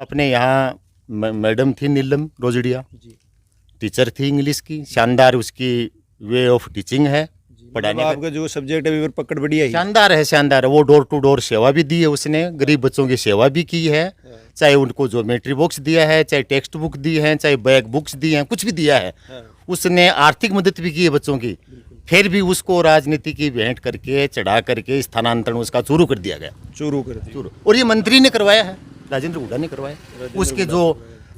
अपने यहाँ मैडम थी नीलम रोजड़िया जी टीचर थी इंग्लिश की। शानदार उसकी वे ऑफ टीचिंग है पढ़ाने आपका जो सब्जेक्ट है पकड़ बढ़िया ही शानदार है शानदार है। वो डोर टू डोर सेवा भी दी है उसने, गरीब बच्चों की सेवा भी की है। चाहे उनको ज्योमेट्री बॉक्स दिया है, चाहे टेक्स्ट बुक दी है, चाहे बैग बुक्स दी हैं, कुछ भी दिया है। उसने आर्थिक मदद भी की है बच्चों की। फिर भी उसको राजनीति की भेंट करके चढ़ा करके स्थानांतरण उसका चूरू कर दिया गया। चूरू कर दी। चूरू। और ये मंत्री ने करवाया है, राजेंद्र हुड्डा ने करवाया। उसके जो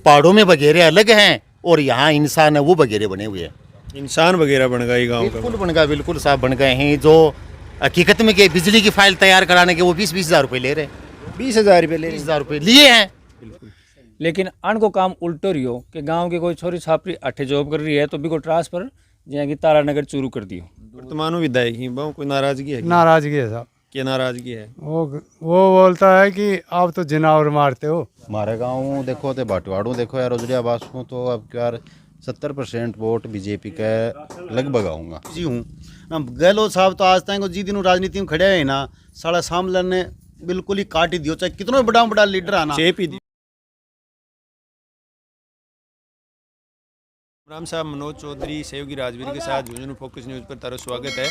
पहाड़ों में बघेरे अलग हैं और यहाँ इंसान है वो बघेरे बने हुए हैं। इंसान वगैरह बन गया गाँव का। बिल्कुल बन गया, बिल्कुल साहब बन गए हैं। जो हकीकत में के बिजली की फाइल तैयार कराने के वो 20-20 हज़ार रुपये ले रहे हैं। 20,000 रुपये ले 20 हज़ार रुपये लिए हैं। लेकिन अन को काम उल्टो रही हो कि गांव की कोई छोरी छापरी अठे जॉब कर रही है तो भी को ट्रांसफर जहाँ की तारानगर चूरू कर दियो। वर्तमान विधायक ही बहु कोई नाराजगी है? नाराजगी है साहब। क्या नाराजगी है? वो बोलता है कि आप तो जिनावर मारते हो। हमारे गांव देखो तो बाटवाड़ू देखो यार रोजड़िया बासु तो अब क्या 70% वोट बीजेपी का लगभग आऊँगा जी हूँ। गहलोत साहब तो आज तक जी दिन राजनीति में खड़े हैं ना, सारा सामने ने बिल्कुल ही काट ही दियो, चाहे कितना बड़ा बड़ा लीडर आना। चेप ही दी। राम साहब, मनोज चौधरी सहयोगी राजवीर के साथ झुंझुनू फोकस न्यूज़ पर तारा स्वागत है।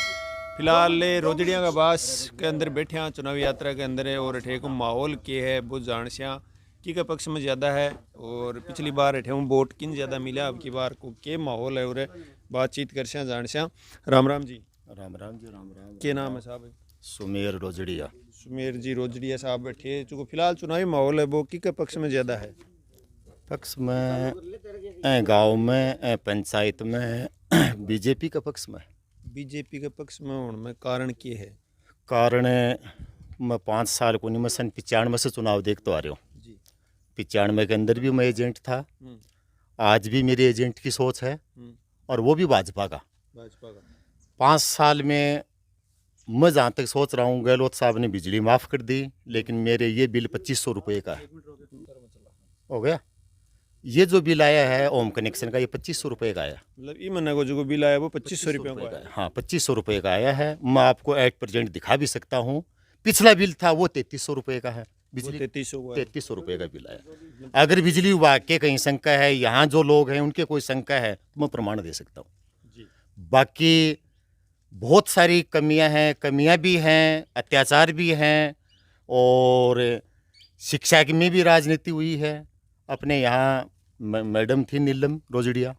फिलहाल रोजड़िया का बास के अंदर बैठे हैं, चुनावी यात्रा के अंदर है और ठेक माहौल के है वो जानसिया की का पक्ष में ज़्यादा है और पिछली बार ठे वोट किन ज़्यादा मिला, अब की बार को के माहौल है और बातचीत कर से जानसिया। राम राम जी। राम राम जी, राम राम। क्या नाम है साहब? सुमेर रोजड़िया। सुमेर जी रोजड़िया साहब बैठे चूँकि फिलहाल चुनावी माहौल है वो की का पक्ष में ज़्यादा है? पक्ष में गांव में पंचायत में बीजेपी का पक्ष में। बीजेपी के पक्ष में होने में कारण क्या है? कारण मैं 5 साल को मैं सन 95 से चुनाव देखते आ रहा हूँ। 95 के अंदर भी मैं एजेंट था, आज भी मेरे एजेंट की सोच है और वो भी भाजपा का। 5 साल में मैं जहाँ तक सोच रहा हूँ, गहलोत साहब ने बिजली माफ़ कर दी, लेकिन मेरे ये बिल 2500 रुपये का है। हो गया, ये जो बिल आया है ओम कनेक्शन का, ये 2500 रुपये का आया। मतलब ये महीने को जो बिल आया वो 2500 रुपये का है? हाँ, 2500 रुपये का आया है। मैं आपको 8% दिखा भी सकता हूँ। पिछला बिल था वो 3300 रुपये का है। बिजली 3300 रुपये का बिल आया। अगर बिजली विभाग के कहीं शंका है, यहाँ जो लोग हैं उनके कोई शंका है, तो मैं प्रमाण दे सकता हूँ। बाकी बहुत सारी कमियाँ भी हैं, अत्याचार भी हैं और शिक्षा में भी राजनीति हुई है। अपने यहाँ मैडम थी नीलम रोजड़िया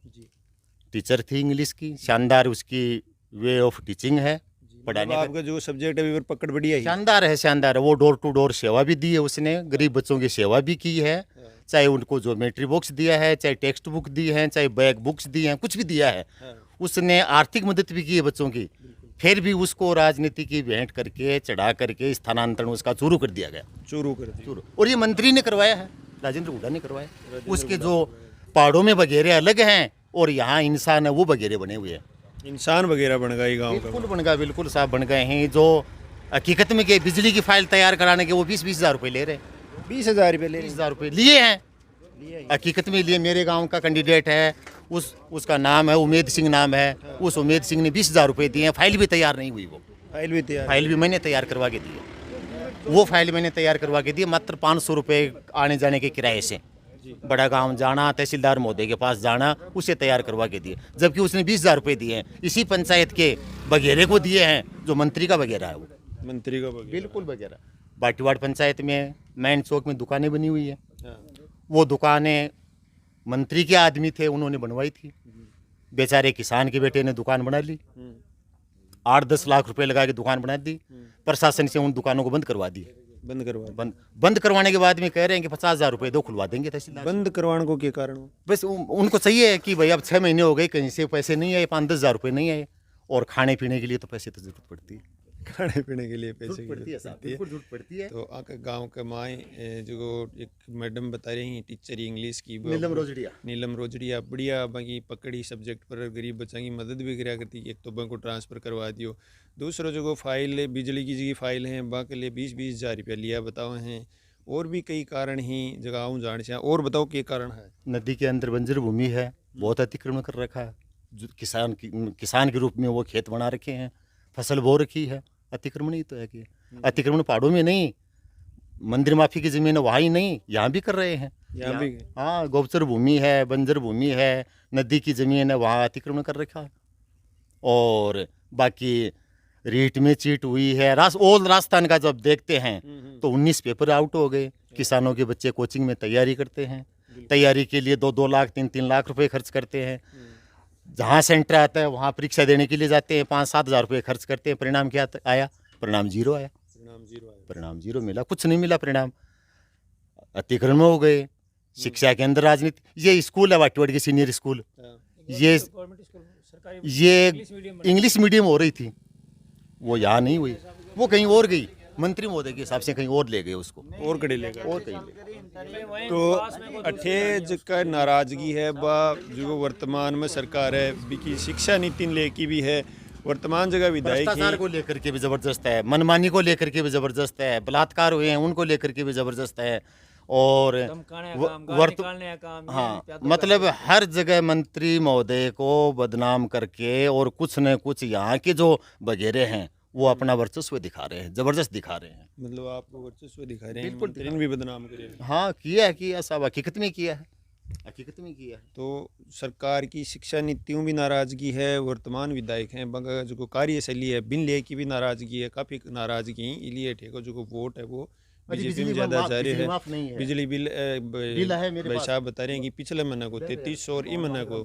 टीचर थी इंग्लिश की। शानदार उसकी वे ऑफ टीचिंग है पढ़ाने। आपका जो सब्जेक्ट है पकड़ बढ़िया ही शानदार है शानदार है। वो डोर टू डोर सेवा भी दी है उसने, गरीब बच्चों की सेवा भी की है। चाहे उनको ज्योमेट्री बॉक्स दिया है, चाहे टेक्स्ट बुक दी है, चाहे बैग बुक्स दी हैं, कुछ भी दिया है। उसने आर्थिक मदद भी की है बच्चों की। फिर भी उसको राजनीति की भेंट करके चढ़ा करके स्थानांतरण उसका चूरू कर दिया गया। चूरू कर दी। और ये मंत्री ने करवाया है, राजेंद्र हुड्डा ने करवाया। उसके जो पहाड़ों में बघेरे अलग हैं और यहाँ इंसान है वो बघेरे बने हुए हैं। इंसान वगैरह बन गया गाँव का। बिल्कुल बन गया, बिल्कुल साहब बन गए हैं। जो हकीकत में के बिजली की फाइल तैयार कराने के वो 20-20 हज़ार रुपये ले रहे हैं। 20,000 रुपये ले 20 हज़ार रुपये लिए हैं। हकीकत में लिए। मेरे गांव का कैंडिडेट है, उसका नाम है उमेद सिंह नाम है। उस उमेद सिंह ने 20 हज़ार रुपये दिए हैं। फाइल भी तैयार नहीं हुई। वो फाइल भी मैंने तैयार करवा के दी है। वो फाइल मैंने तैयार करवा के दी, मात्र 500 रुपये आने जाने के किराए से। बड़ा गांव जाना, तहसीलदार महोदय के पास जाना, उसे तैयार करवा के दिए। जबकि उसने 20 हज़ार रुपये दिए हैं। इसी पंचायत के बघेरे को दिए हैं, जो मंत्री का बघेरा है। वो मंत्री का बिल्कुल बघेरा। बाटीवाड़ पंचायत में मैन चौक में दुकानें बनी हुई है। वो दुकानें मंत्री के आदमी थे, उन्होंने बनवाई थी। बेचारे किसान के बेटे ने दुकान बना ली, 8-10 लाख रुपए लगा के दुकान बना दी। प्रशासन से उन दुकानों को बंद करवा दी। बंद करवाने के बाद में कह रहे हैं कि 50 हज़ार रुपये दो, खुलवा देंगे तहसीलदार। बंद करवाने को क्या कारण? बस उनको चाहिए है कि भाई अब 6 महीने हो गए, कहीं से पैसे नहीं आए, 5-10 हज़ार रुपये नहीं आए, और खाने पीने के लिए तो पैसे तो जरूरत पड़ती है। खाने पीने के लिए पैसे की पड़ती है साहब, बिल्कुल जरूरत पड़ती है। तो आके गांव के माए जो एक मैडम बता रही टीचर इंग्लिश की नीलम रोजड़िया बढ़िया बाकी पकड़ी सब्जेक्ट पर गरीब बच्चा की मदद भी करा करती। एक तो बैंक को ट्रांसफ़र करवा दियो, दूसरा जो फाइल बिजली की जी फाइल हैं बाकी लिए 20-20 हज़ार रुपया लिया बताओ हैं। और भी कई कारण ही जगहों जान से। और बताओ क्या कारण है? नदी के अंदर बंजर भूमि है, बहुत अतिक्रमण कर रखा है। जो किसान के रूप में वो खेत बना रखे हैं, फसल बो रखी है। अतिक्रमण ही तो है कि अतिक्रमण पहाड़ों में नहीं, मंदिर माफी की जमीन है वहाँ ही नहीं, यहाँ भी कर रहे हैं। यहाँ भी हाँ, गोचर भूमि है, बंजर भूमि है, नदी की जमीन है, वहाँ अतिक्रमण कर रखा है। और बाकी रेट में चीट हुई है। ओल राजस्थान का जब देखते हैं तो 19 पेपर आउट हो गए। किसानों के बच्चे कोचिंग में तैयारी करते हैं, तैयारी के लिए 2-2 लाख 3-3 लाख रुपए खर्च करते हैं। जहाँ सेंटर आता है वहाँ परीक्षा देने के लिए जाते हैं, 5-7 हज़ार रुपये खर्च करते हैं। परिणाम क्या आया? परिणाम जीरो आया। परिणाम जीरो मिला, कुछ नहीं मिला परिणाम। अतिक्रमण हो गए। शिक्षा के अंदर राजनीति। ये स्कूल है वाटीवाड़ी के सीनियर स्कूल, ये इंग्लिश मीडियम हो रही थी, वो यहाँ नहीं हुई, वो कहीं और गई। मंत्री महोदय के हिसाब से कहीं और ले गए उसको, और कड़े लेगा और कहीं ले गए। तो अठे का नाराजगी है बा जो वर्तमान में सरकार है बिकी शिक्षा नीति लेकी भी है, वर्तमान जगह विधायक भ्रष्टाचार को लेकर के भी जबरदस्त है, मनमानी को लेकर के भी जबरदस्त है, बलात्कार हुए हैं उनको लेकर के भी जबरदस्त है। और हाँ, मतलब हर जगह मंत्री महोदय को बदनाम करके और कुछ न कुछ यहाँ के जो वगैरह हैं वो अपना वर्चस्व दिखा रहे हैं, जबरदस्त दिखा रहे हैं। मतलब आपको वर्चस्व दिखा रहे हैं, बिल्कुल भी बदनाम करे। हाँ, किया है सब हकीकत में किया है, हकीकत में किया है। तो सरकार की शिक्षा नीतियों भी नाराजगी है, वर्तमान विधायक हैं बंगा जो कार्यशैली है बिन ले की भी नाराजगी है, काफ़ी नाराजगी है। इसलिए ठेको जो वोट है वो बीजेपी में ज़्यादा जा रही है। बिजली बिल भाई साहब बता रहे हैं कि पिछले महीने को 3300 और इस महीने को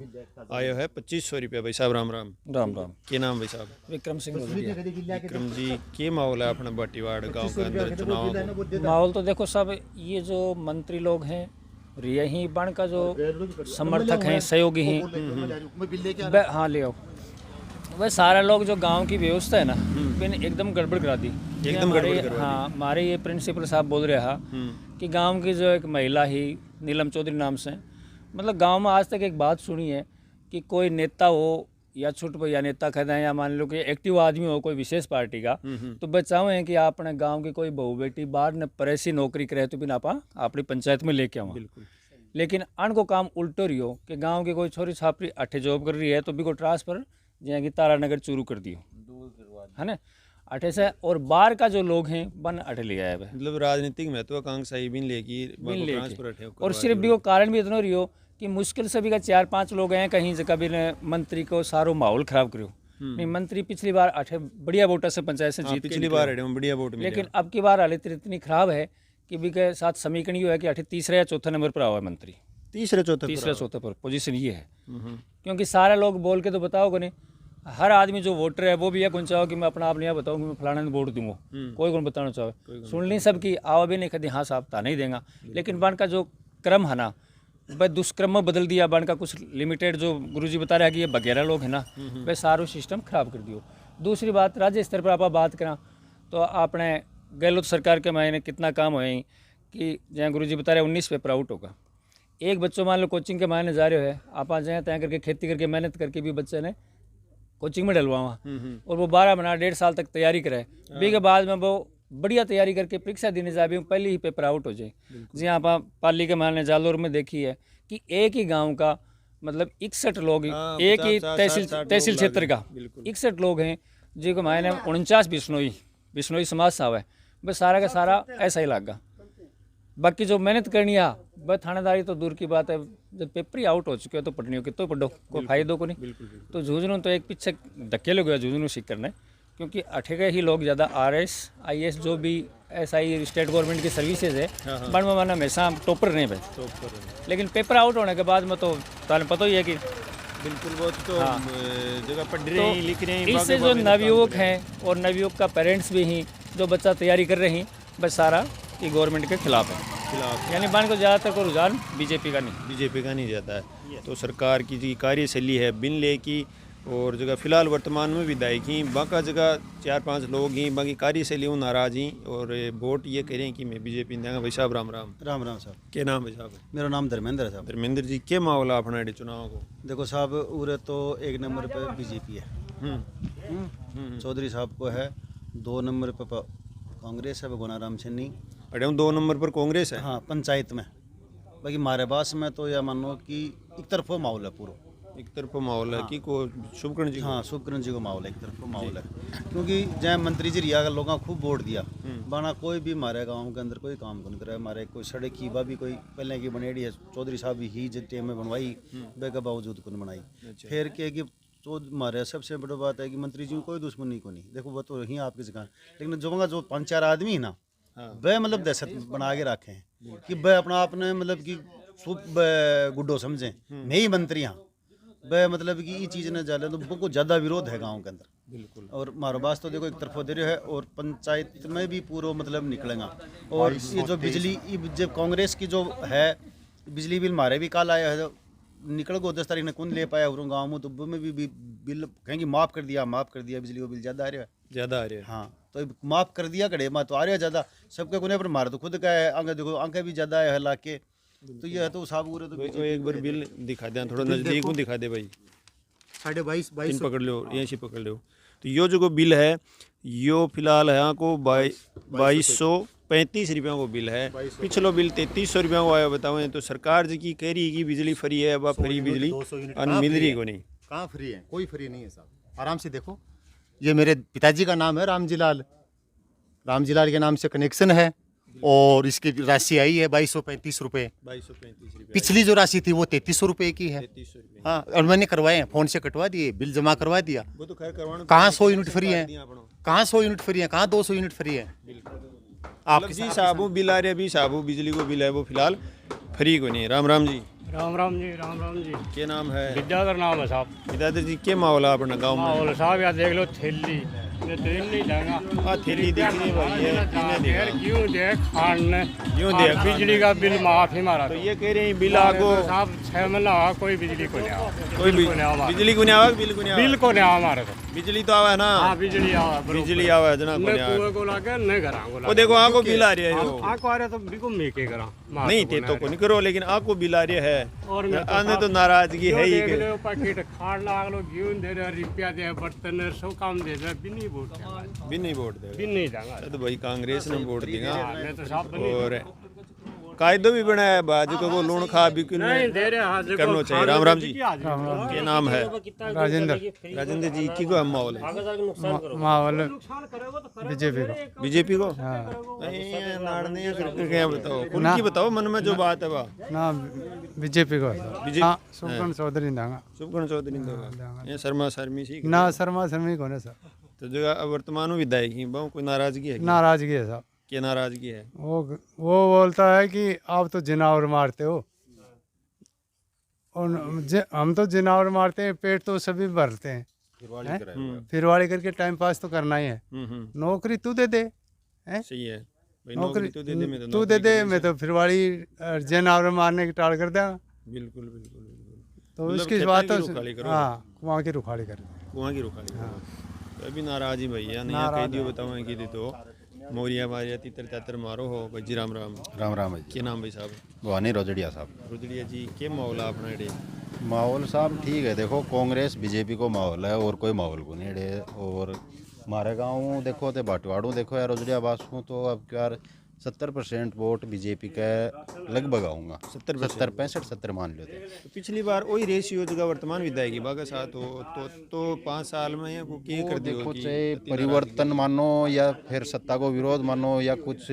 आया है 2500 रुपया। भाई साहब राम राम। राम राम। के नाम भाई साहब? विक्रम सिंह। विक्रम जी, के माहौल है अपना बाटीवाड़ गांव के अंदर चुनाव? माहौल तो देखो सब ये जो मंत्री लोग हैं यही बन का जो समर्थक हैं, सहयोगी हैं, हाँ ले आओ, वह सारा लोग जो गांव की व्यवस्था है ना एकदम गड़बड़ करा दी। एकदम गड़बड़ करवा दी। हाँ, हमारे ये प्रिंसिपल साहब बोल रहा कि गांव की जो एक महिला ही नीलम चौधरी नाम से, मतलब गांव में आज तक एक बात सुनी है कि कोई नेता हो या छुट या नेता कहते हैं या मान लो कि एक्टिव आदमी हो कोई विशेष पार्टी का, तो बचाओ है कि आप अपने गांव की कोई बहू बेटी बाहर न परेसी नौकरी करे तो बिना आप अपनी पंचायत में लेके आओ। लेकिन अन को काम उल्टो रही हो कि गांव की कोई छोरी छापरी अठे जॉब कर रही है तो भी को ट्रांसफर जहाँ की तारानगर चूरू कर दियो, है ना, अठे से। और बाहर का जो लोग हैं बन अठे ले आए, मतलब राजनीतिक महत्वाकांक्षा ही बिन लेगी ट्रांसफर। और सिर्फ भी वो कारण भी इतना रही हो कि मुश्किल से भी का 4-5 लोग हैं कहीं से कभी ने मंत्री को सारो माहौल खराब करो। नहीं, मंत्री पिछली बार अठे बढ़िया वोटा से पंचायत से जीत, पिछली बार बढ़िया वोट, लेकिन अब की बार हालत इतनी खराब है कि भी के साथ समीकरण ये है कि अठे तीसरे या चौथे नंबर पर आवा मंत्री, तीसरे चौथे पर पोजीशन ये है। क्योंकि सारे लोग बोल के तो बताओगे नहीं, हर आदमी जो वोटर है वो भी यह कौन चाहो कि मैं अपना आप नहीं बताऊँ कि मैं फलाना ने वोट दूंगा, कोई कौन बताना चाहे, सुन नहीं सबकी आवा भी नहीं कहती हाँ साहब ता नहीं देगा। लेकिन बन का जो क्रम है ना भाई दुष्क्रम में बदल दिया, बन का कुछ लिमिटेड जो गुरुजी बता रहा है कि ये बगैरा लोग है ना वह सारो सिस्टम खराब कर दियो। दूसरी बात राज्य स्तर पर आप बात करा तो आपने गहलोत सरकार के महीने कितना काम हुए कि जहाँ गुरुजी बता रहे 19 पेपर आउट होगा। एक बच्चों मान लो कोचिंग के मायने जा रहे है, आप आ जाए तय करके खेती करके मेहनत करके भी बच्चे ने कोचिंग में डलवावा और वो 12 महीना 1.5 साल तक तैयारी करे, भी के बाद में वो बढ़िया तैयारी करके परीक्षा देने जा भी पहले ही पेपर आउट हो जाए। जी आप पाली के माने जालोर में देखी है कि एक ही गांव का मतलब 61 लोग, एक ही तहसील क्षेत्र का 61 लोग हैं जिनको मायने 49 बिश्नोई समाज साहब है, बस सारा का सारा ऐसा ही लगा। बाकी जो मेहनत करनी है वह थानेदारी तो दूर की बात है, जब पेपर ही आउट हो चुके हो तो पढ़नी हो कितो पढ़ो, कोई फायदो को नहीं। तो झुंझुनू तो एक पीछे धक्के लगे झुंझुनू सीख करने, क्योंकि अठेगे ही लोग ज़्यादा RS IS जो भी SI स्टेट गवर्नमेंट की सर्विसेज है बन में माना हमेशा टॉपर नहीं भाई, लेकिन पेपर आउट होने के बाद में तो ताने पता ही है कि बिल्कुल वो तो जगह पढ़ रहे हैं लिख रहे हैं। इससे जो नवयुवक हैं और नवयुवक का पेरेंट्स भी हैं जो बच्चा तैयारी कर रहे हैं बस सारा ये गवर्नमेंट के खिलाफ है, यानी बन को ज़्यादातर को रुझान बीजेपी का नहीं जाता है। तो सरकार की जो कार्यशैली है बिन ले की और जगह फिलहाल वर्तमान में विधायक ही बाका जगह 4-5 लोग ही बाकी कार्यशैली नाराज ही और वोट ये कह रहे हैं कि मैं बीजेपी देंगे। भाई साहब राम राम। राम राम साहब। क्या नाम है साहब? मेरा नाम धर्मेंद्र है साहब। धर्मेंद्र जी, क्या माहौल है अपना चुनाव को? देखो साहब उरे तो 1 नंबर पे बीजेपी है, चौधरी साहब को है, 2 नंबर पे कांग्रेस है भगवानाराम चन्नी, 2 नंबर पर कांग्रेस है। हाँ पंचायत में। बाकी हमारे पास में तो यह मानो कि एक तरफा माहौल है पूरा, एक तरफ माहौल है कि को शुभकर्ण जी हाँ शुभकरण जी को माहौल है, एक तरफ को माहौल है, क्योंकि जहाँ मंत्री जी रिया लोगों खूब वोट दिया बाना कोई भी हमारे गांव के अंदर कोई काम नहीं करे। हमारे कोई सड़क की भी कोई पहले की बनेड़ी है, चौधरी साहब ही टेम में बनवाई, बेके बावजूद को बनाई। फिर के कि तो हमारे सबसे बड़ी बात है कि मंत्री जी को कोई दुश्मनी को नहीं, देखो वो तो यहीं आपकी जगह, लेकिन जो 5-4 आदमी है ना वह मतलब दहशत बना के रखे हैं कि वह अपना आपने मतलब कि गुड्डो समझें नहीं मंत्री हाँ वह मतलब कि ये चीज़ न जाले तो बहुत ज़्यादा विरोध है गांव के अंदर। बिल्कुल। और हमारे पास तो देखो एक तरफ दे रहे है और पंचायत में भी पूरा मतलब निकलेगा। और ये जो बिजली जब कांग्रेस की जो है बिजली बिल हमारे भी कल आया है, निकल गो 10 तारीख ने कौन ले पाया और गाँव में, तो में भी बिल कहेंगे माफ़ कर दिया बिजली का बिल ज़्यादा आ रहा है, ज़्यादा आ रहा है। हाँ तो माफ़ कर दिया कड़े माँ तो आ रहा है ज़्यादा सबके कोने पर, मारे तो खुद का है आगे देखो आंखें भी ज़्यादा है ला के, तो ये है तो साहब पूरे तो एक बार बिल दिखा दे, थोड़ा नज़दीक को दिखा दे भाई, 22,500 पकड़ लो ये से पकड़ लो। तो यो जो बिल है यो फिलहाल यहाँ को 2235 रुपयों को बिल है, पिछलो बिल 3300 रुपयों को आया। बताओ तो सरकार जी की कह रही है कि बिजली फ्री है, अब फ्री बिजली मिल रही को नहीं, कहाँ फ्री है, कोई फ्री नहीं है साहब। आराम से देखो, ये मेरे पिताजी का नाम है रामजी लाल के नाम से कनेक्शन है और इसकी राशि आई है 2235 रुपये। 2235 रुपये। पिछली जो राशि थी वो 3300 रुपये की है। 3300 रुपये। हाँ और मैंने करवाए हैं, फोन से कटवा दिए, बिल जमा करवा दिया। वो तो खैर करवाना, कहाँ 100 यूनिट फ्री है, कहाँ 100 यूनिट फ्री है, कहाँ 200 यूनिट फ्री है। आप जी साहब बिल आ रहे अभी साहब बिजली को बिल है वो फिलहाल फ्री को नहीं। राम राम जी। राम जी, राम जी। क्या नाम है? विद्याधर नाम है साहब। विद्याधर जी क्या माहौल है अपने गाँव में? माहौल साहब यार देख लो थैली ये दिन नहीं लेगा। हाँ थैली देखनी भाई है, क्यों दे खाने क्यों दे बिजली का बिल माफ ही मारा। तो ये कह रहे हैं बिल आगो साहब 6 महीना हुआ कोई बिजली को नहीं आवा, कोई बिजली को नहीं आवा, बिल को नहीं आवा, बिल को नहीं आवा हमारे तो। बिजली तो आवा है ना? हाँ बिजली आवा, बिजली आवा है जना को नहीं आवा। को लाके नहीं करा वो देखो आको बिल आ रही है, आको आ रहा तो बिल्को मैं के करा नहीं ते तो को नहीं करो, लेकिन आको बिल आ रही है और आने तो नाराजगी है ही के पैकेट खाड़ लाग लो घी दे रहे रुपया दे बर्तन सब काम दे रहे बिनी वोट भी नहीं वोट देगा, बिन नहीं जाएगा तो भाई कांग्रेस ने वोट देगा। मैं तो साहब और कायदो भी बनाया है बाजू को वो लूण खा भी नहीं दे रहे हाथ करना चाहिए। राम राम जी। क्या नाम है? राजेंद्र जी की को माहौल है? माहौल बीजेपी को। बीजेपी को नहीं बताओ उनकी बताओ मन में जो बात है वह ना बीजेपी को। बीजेपी शुभकर्ण चौधरी दांगा। शुभकर्ण चौधरी दोगा ये शर्मा शर्मी सी ना शर्मा शर्मी को सर। तो जगह वर्तमान विधायक ही बहु कोई नाराजगी है? नाराजगी है साहब। क्या नाराजगी है? वो बोलता है कि आप तो जिनावर मारते हो और हम तो जिनावर मारते हैं, पेट तो सभी भरते हैं, फिरवाड़ी करके टाइम पास तो करना ही है। नौकरी तू दे दे, सही है नौकरी तू दे दे, मैं तो फिरवाड़ी जिनावर मारने की टाल कर देगा। बिल्कुल बिल्कुल बिल्कुल। तो इसकी बात तो हाँ कुआं की रुखाड़ी कर, कुआं की रुखाड़ी। अभी नाराज ही भैया नहीं कह दियो बताओ कि तो मोरिया मारिया तीतर त्यातर मारो हो भाई जी। राम राम। राम राम भाई। क्या नाम भाई साहब? भवानी रोजड़िया साहब। रोजड़िया जी क्या माहौल है अपना एडे? माहौल साहब ठीक है, देखो कांग्रेस बीजेपी को माहौल है और कोई माहौल को नहीं एडे। और हमारे गाँव देखो तो बाटवाड़ू देखो यार रोजड़िया बासू तो अब क्या 70% वोट बीजेपी का लगभग आऊँगा, 70-65-70 मान लो। तो पिछली बार वही रेशियो जगह वर्तमान विधायक बागा साथ हो तो 5 साल में ये कर देखो चाहे परिवर्तन मानो या फिर सत्ता को विरोध मानो या कुछ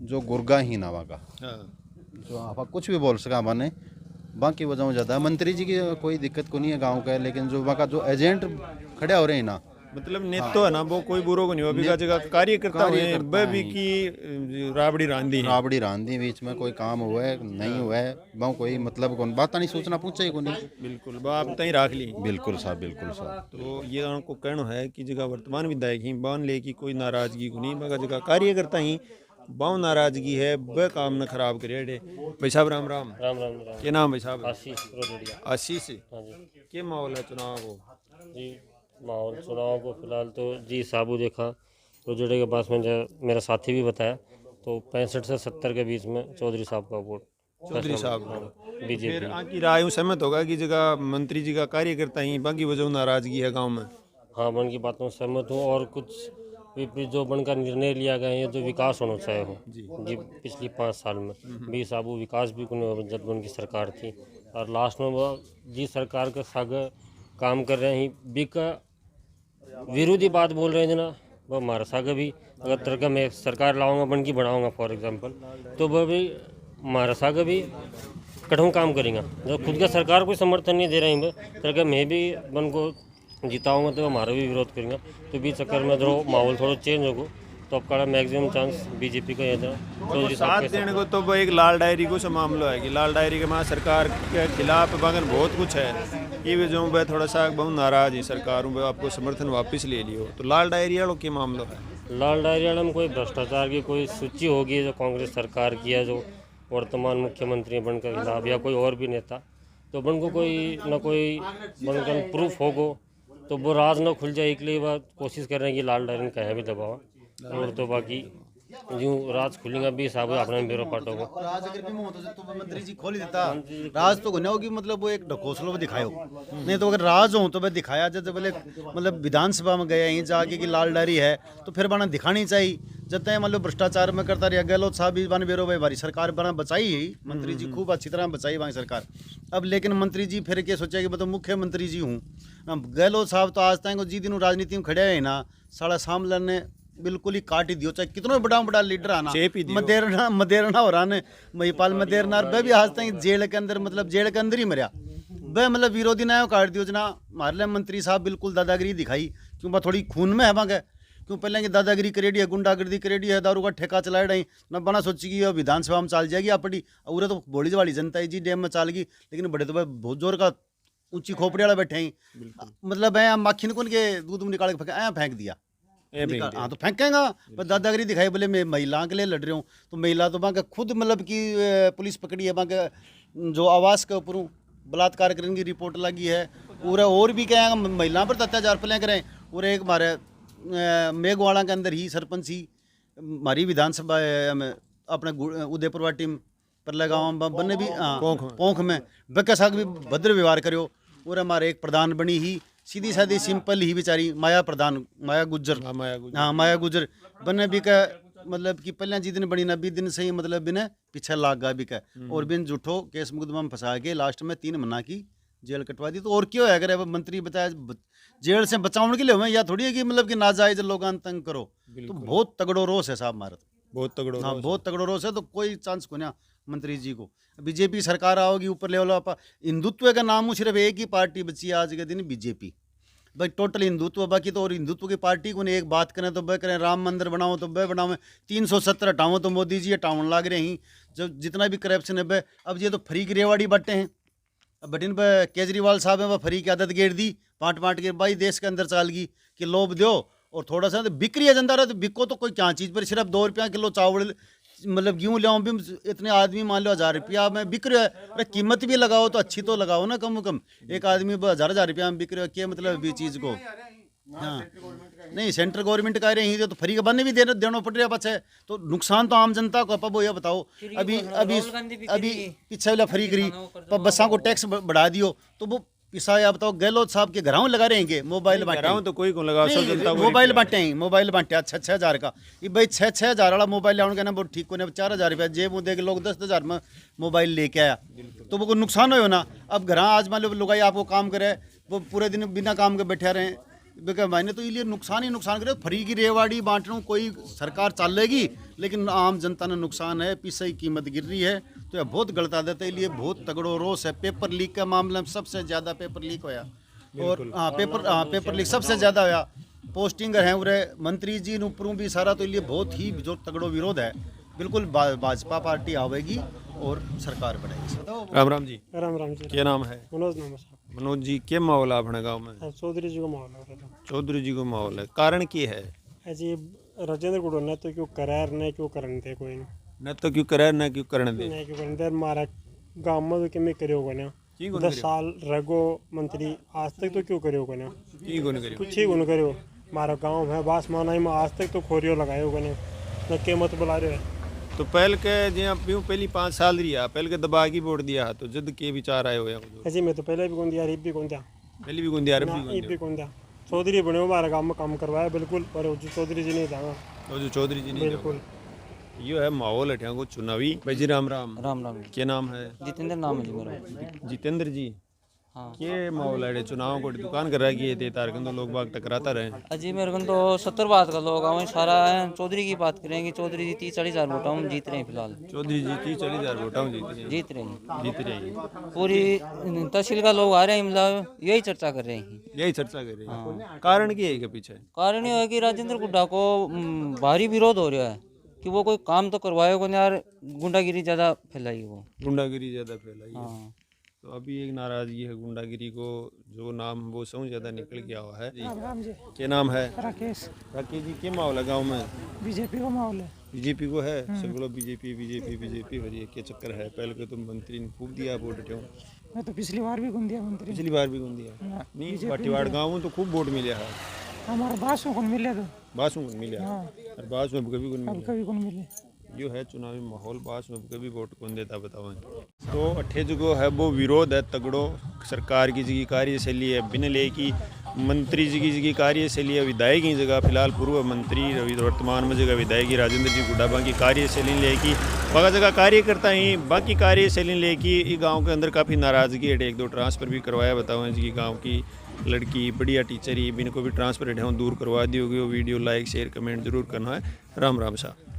जो गुर्गा ही नावा का जो आप कुछ भी बोल सका माने, बाकी वजह ज़्यादा मंत्री जी की कोई दिक्कत को नहीं है गाँव का, लेकिन जो वहाँ का जो एजेंट खड़े हो रहे हैं ना, मतलब नेतो है ना वो कोई बुरो को नहीं हुआ, बिगा जगह कार्यकर्ता हुए भी की राबड़ी रांधी बीच में कोई काम हुआ है नहीं हुआ है, वो कोई मतलब कौन बात नहीं सूचना पूछे ही को नहीं। बिल्कुल बात तई राख ली। बिल्कुल साहब, बिल्कुल साहब। तो ये उनको कहना है कि जगह वर्तमान विधायक ही बान ले की कोई नाराजगी को नहीं, मगर जगह कार्यकर्ता ही बहु नाराजगी है, वह काम न खराब करे। भाई साहब राम राम। राम राम राम। क्या नाम भाई साहब? आशीष। हाँ जी। क्या माहौल है चुनाव को? जी माहौल चुनाव को फिलहाल तो जी साबू देखा रोजड़े के पास में जो मेरा साथी भी बताया तो 65 से 70 के बीच में चौधरी साहब का वोट। चौधरी साहब बीजेपी। फिर आपकी राय सहमत होगा कि जगह मंत्री जी का कार्यकर्ता ही बाकी वजह नाराजगी है गाँव में? हाँ मैं उनकी बातों से सहमत हूँ और कुछ जो बनकर निर्णय लिया गया है जो विकास होना चाहिए हो जी पिछली 5 साल में भी साबु विकास भी कुछ जब उनकी सरकार थी और लास्ट में वो जी सरकार के साग काम कर रहे हैं बी का विरोधी बात बोल रहे हैं ना वो हमारा साग भी अगर तरह मैं सरकार लाऊंगा बन की बढ़ाऊंगा फॉर एग्जांपल तो वह भी हमारा साग भी कठोर काम करेंगे जब खुद का सरकार कोई समर्थन नहीं दे रहे हैं तरह मैं भी बन को जिताऊंगा तो हमारा भी विरोध करेंगे तो बीच चक्कर में जो माहौल थोड़ा चेंज होगा तो आपका मैक्सिमम चांस बीजेपी का तो साथ देने को तो वो एक लाल डायरी को से मामला है कि लाल डायरी के वहाँ सरकार के खिलाफ बगन बहुत कुछ है ये भी जो मैं थोड़ा सा बहुत नाराज है सरकार हूँ आपको समर्थन वापस ले लियो तो लाल डायरी वालों के मामला है लाल डायरी वाले में कोई भ्रष्टाचार की कोई सूची होगी जो कांग्रेस सरकार की है जो वर्तमान मुख्यमंत्री बनकर खिलाफ या कोई और भी नेता तो बन को कोई ना कोई बनकर प्रूफ होगो तो वो राज न खुल जाए इसलिए वह कोशिश कर रहे हैं कि लाल डायरी कहीं भी दबावा और तो बाकी यूँ राज खुलेगा भी साहब अपना ब्यूरो पाटो को राज अगर भी होता तो मंत्री जी खोल ही देता राज तो गुना होगी मतलब वो एक ढकोसलो में दिखायो नहीं तो अगर राज हो तो वह दिखाया जब पहले मतलब विधानसभा में गया यहीं जाके कि लाल डायरी है तो फिर बना दिखानी चाहिए जब तक मतलब भ्रष्टाचार में करता रहा गहलोत साहब भी बन बेरो भाई हमारी सरकार बना बचाई ही मंत्री जी खूब अच्छी तरह बचाई हमारी सरकार अब लेकिन मंत्री जी फिर क्या सोचा कि मैं तो मुख्यमंत्री जी हूँ गहलोत साहब तो आज तक जी दिन राजनीति में खड़े है ना सारा सामने ने बिल्कुल ही काट ही दियो चाहे कितना बड़ा लीडर आना मदेरना हो रहा ने महिपाल मदेरना वह भी आज तक जेल के अंदर मतलब जेल के अंदर ही मरिया वह मतलब विरोधी न्याय काट दियो जना हमारे लिए मंत्री साहब बिल्कुल दादागिरी दिखाई क्यों बा थोड़ी खून में है बांगे क्यों पहले की दादागिरी करेडी है गुंडागर्दी करेडी है दारू का ठेका चला रही न बना सोची कि विधानसभा में चल जाएगी अपनी उरे तो बोली वाली जनता है जी डैम में चल गई लेकिन बड़े तो बहुत जोर का ऊंची खोपड़ी वाला बैठे ही मतलब है माखी ने के दूध में निकाल के फेंक दिया हाँ तो फेंकेगा पर दादागिरी दिखाई बोले मैं महिला के लिए लड़ रही हूँ तो महिला तो वहाँ खुद मतलब कि पुलिस पकड़ी है वहाँ जो आवास के ऊपर बलात्कार करने की रिपोर्ट लगी है पूरा और भी क्या महिला पर अत्याचार पहले करें और एक हमारे मेघवाड़ा के अंदर ही सरपंच ही हमारी विधानसभा अपने उदयपुर वाटी परला गाँव बने भी पोंख में बक्का साग भी भद्र व्यवहार करो और हमारे एक प्रधान बनी ही सीधी सादी सिंपल ही बेचारी माया गुज्जर हाँ माया गुज्जर बने भी का मतलब कि पहले जी दिन बनी ना 20 दिन से ही मतलब बिने पीछे लाग गा भी का और बिन झूठो केस मुकदमा में फंसा के लास्ट में 3 महीना की जेल कटवा दी तो और क्यों है अगर मंत्री बताया जेल से बचाने के लिए हुए या थोड़ी है कि मतलब कि नाजायज लोग तंग करो तो बहुत तगड़ो रोष है साहब भारत बहुत तगड़ो रोष है तो कोई चांस को ना मंत्री जी को बीजेपी सरकार आओगी ऊपर लेवल आप हिंदुत्व का नाम सिर्फ एक ही पार्टी बची है आज के दिन बीजेपी भाई टोटल हिंदुत्व बाकी तो और हिंदुत्व की पार्टी को एक बात करें तो वह करें राम मंदिर बनाओ तो वह बनाओ 370 हटाओ तो मोदी जी हटावन लाग रहे हैं जब जितना भी करप्शन है वह अब ये तो फ्री की रेवाड़ी बटे हैं अब बटिन पर केजरीवाल साहब है वह फ्री की आदत गेर दी बांट के भाई देश के अंदर चाल गई कि लोभ दो और थोड़ा सा तो बिक्री एजेंडा रहा तो बिको तो कोई क्या चीज़ पर सिर्फ 2 रुपया किलो चावल मतलब गेहूँ ले भी इतने आदमी मान लो 1000 रुपया में बिक रहा है अरे कीमत भी लगाओ तो अच्छी तो लगाओ ना कम से कम एक आदमी 1000 रुपया में बिक रहा है क्या मतलब भी चीज़ को हाँ नहीं सेंट्रल गवर्नमेंट कह रही है तो फ्री का बने भी देना पड़ रहा है बच्चे तो नुकसान तो आम जनता को अब वो ये बताओ अभी पीछे वाला फ्री करी पर बसा को टैक्स बढ़ा दियो तो वो पिसा या बताओ गहलोत साहब के घरों लगा रहेंगे मोबाइल बांटे तो कोई को लगा मोबाइल बांटे 6,000 का ये भाई 6,000 वाला मोबाइल लाने का ना वो ठीक को 4,000 रुपया जेब में दे के लोग 10,000 में मोबाइल लेके आया तो वो को नुकसान हो ना अब घर आज मान लो लुगाई आपको काम करे वो पूरे दिन बिना काम के बैठे रहे मैंने तो इसलिए नुकसान ही नुकसान करे फ्री की रेवाड़ी बांटना कोई सरकार चलेगी लेकिन आम जनता ने नुकसान है पीछे की कीमत गिर रही है तो यह बहुत गलत आदत है इसलिए बहुत तगड़ो रोष है पेपर लीक का मामला में सबसे ज़्यादा पेपर लीक होया और पेपर लीक सबसे ज़्यादा होया पोस्टिंग है उरे मंत्री जी ऊपरों भी सारा तो इसलिए बहुत ही जो तगड़ो विरोध है बिल्कुल भाजपा पार्टी आवेगी और सरकार बनेगी राम जी क्या नाम है मनोज जी क्या माहौल है अपने गाँव में चौधरी जी को माहौल है चौधरी जी को माहौल है कारण क्या है ऐसी राजेंद्र गुड़ न तो क्यों करार न क्यों करने दे कोई न तो क्यों करार न क्यों करने दे न क्यों करने दे हमारा गाँव में तो किमें करे होगा ना 10 साल रगो मंत्री आज तक तो क्यों करे होगा ना कुछ ही गुण करे हमारा गाँव है बास मानाई में आज तक तो खोरियो लगाए होगा ना के मत बुला रहे तो पहल के जो प्यों पहली 5 साल रिया पहल के दबा की वोट दिया तो जद के विचार आए हुए ऐसे में तो पहले भी कौन दिया रिप भी कौन दिया पहली भी कौन दिया रिप भी कौन दिया चौधरी बने हो हमारे गांव में काम करवाया बिल्कुल, पर वो जो चौधरी जी नहीं था। तो जो चौधरी जी नहीं बिल्कुल। ये है माहौल हटिया को चुनावी। भाई जी राम राम। राम राम। क्या नाम है? जितेंद्र नाम है जी मेरा। जितेंद्र जी। हाँ। ये माहौल है चुनाव को दुकान कर रहा है कि ये तारकन तो लोग बाग टकराता रहे। अजी मेरे को तो 70 बात का लोग आए सारा है। चौधरी की बात करेंगे, चौधरी जी 30-40 हज़ार वोटा हम जीत रहे हैं फिलहाल। चौधरी जी 30-40 हज़ार वोटा जीत रहे हैं। जीत रहे हैं। पूरी तहसील का लोग आ रहे हैं, मतलब यही चर्चा कर रहे हैं। यही चर्चा कर रहे हैं। कारण क्या है के पीछे? कारण ये है कि राजेंद्र गुड्डा को भारी विरोध हो रहा है कि वो कोई काम तो करवाएगा नहीं यार, गुंडागिरी ज़्यादा फैलाई वो। गुंडागिरी ज़्यादा फैलाई है। हाँ। तो अभी एक नाराजगी है गुंडागिरी को, जो नाम वो सौ ज़्यादा निकल के हुआ है। क्या नाम है? राकेश। राकेश जी, क्या माहौल है गाँव में? बीजेपी का माहौल है। बीजेपी को है सब लोग, बीजेपी बीजेपी बीजेपी हो रही है। क्या चक्कर है? पहले के तो मंत्री ने खूब दिया वोट हटियो। मैं तो पिछली बार भी गुन दिया मंत्री। पिछली बार भी गुन दिया नहीं, पाटीवाड़ गाँव में तो खूब वोट मिले है। हमारे बासों को मिले तो बासों को मिले और बास में कभी गुन मिले। कभी कौन मिले। जो है चुनावी माहौल, बास में कभी वोट कौन देता बताओ। तो अट्ठे जो है वो विरोध है तगड़ो सरकार की जगह कार्यशैली है बिना ले की मंत्री जी की जगह कार्यशैली है विधायक की जगह फिलहाल पूर्व मंत्री वर्तमान में जगह विधायक राजेंद्र जी गुड्डा बाकी कार्यशैली ले की बाकी जगह कार्यकर्ता ही बाकी कार्यशैली ले की गाँव के अंदर काफ़ी नाराजगी है। एक दो ट्रांसफ़र भी करवाया बताओ जी गाँव की लड़की बढ़िया टीचर ही बिन को भी ट्रांसफ़र दूर करवा दी होगी। वो वीडियो लाइक शेयर कमेंट जरूर करना है। राम राम साहब।